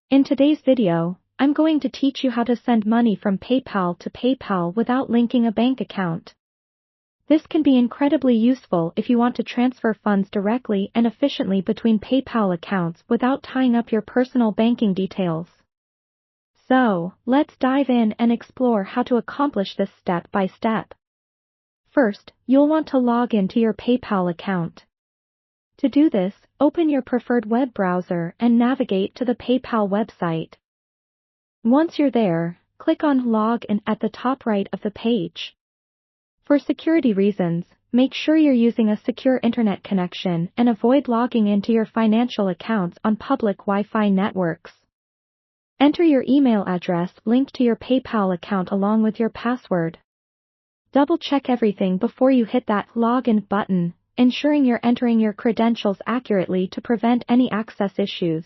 In today's video, I'm going to teach you how to send money from PayPal to PayPal without linking a bank account. This can be incredibly useful if you want to transfer funds directly and efficiently between PayPal accounts without tying up your personal banking details. So, let's dive in and explore how to accomplish this step by step. First, you'll want to log into your PayPal account. To do this, open your preferred web browser and navigate to the PayPal website. Once you're there, click on Log In at the top right of the page. For security reasons, make sure you're using a secure internet connection and avoid logging into your financial accounts on public Wi-Fi networks. Enter your email address linked to your PayPal account along with your password. Double-check everything before you hit that Login button, ensuring you're entering your credentials accurately to prevent any access issues.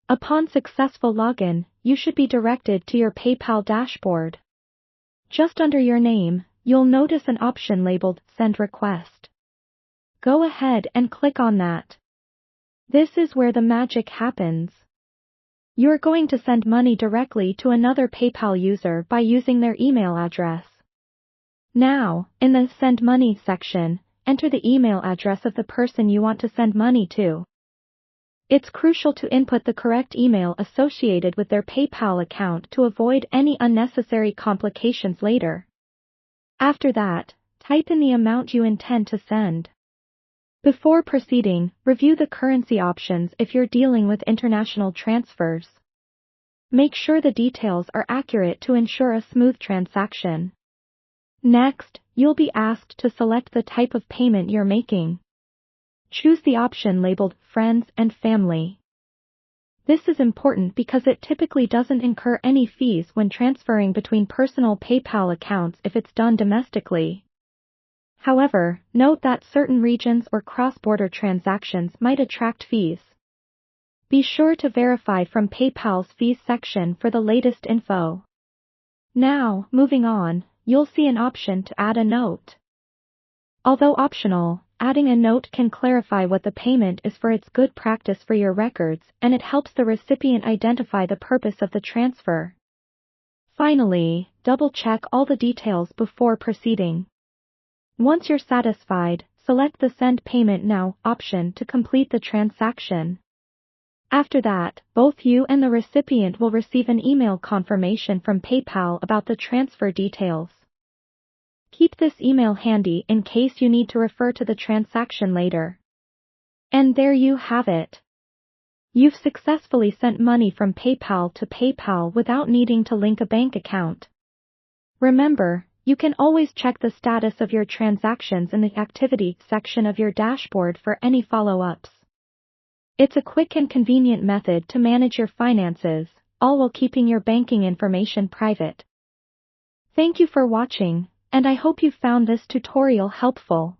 Upon successful login, you should be directed to your PayPal dashboard. Just under your name, you'll notice an option labeled Send Request. Go ahead and click on that. This is where the magic happens. You're going to send money directly to another PayPal user by using their email address. Now, in the Send Money section, enter the email address of the person you want to send money to. It's crucial to input the correct email associated with their PayPal account to avoid any unnecessary complications later. After that, type in the amount you intend to send. Before proceeding, review the currency options if you're dealing with international transfers. Make sure the details are accurate to ensure a smooth transaction. Next, you'll be asked to select the type of payment you're making. Choose the option labeled Friends and Family. This is important because it typically doesn't incur any fees when transferring between personal PayPal accounts if it's done domestically. However, note that certain regions or cross-border transactions might attract fees. Be sure to verify from PayPal's fees section for the latest info. Now, moving on, you'll see an option to add a note. Although optional, adding a note can clarify what the payment is for. It's good practice for your records, and it helps the recipient identify the purpose of the transfer. Finally, double-check all the details before proceeding. Once you're satisfied, select the Send Payment Now option to complete the transaction. After that, both you and the recipient will receive an email confirmation from PayPal about the transfer details. Keep this email handy in case you need to refer to the transaction later. And there you have it. You've successfully sent money from PayPal to PayPal without needing to link a bank account. Remember, you can always check the status of your transactions in the Activity section of your dashboard for any follow-ups. It's a quick and convenient method to manage your finances, all while keeping your banking information private. Thank you for watching, and I hope you found this tutorial helpful.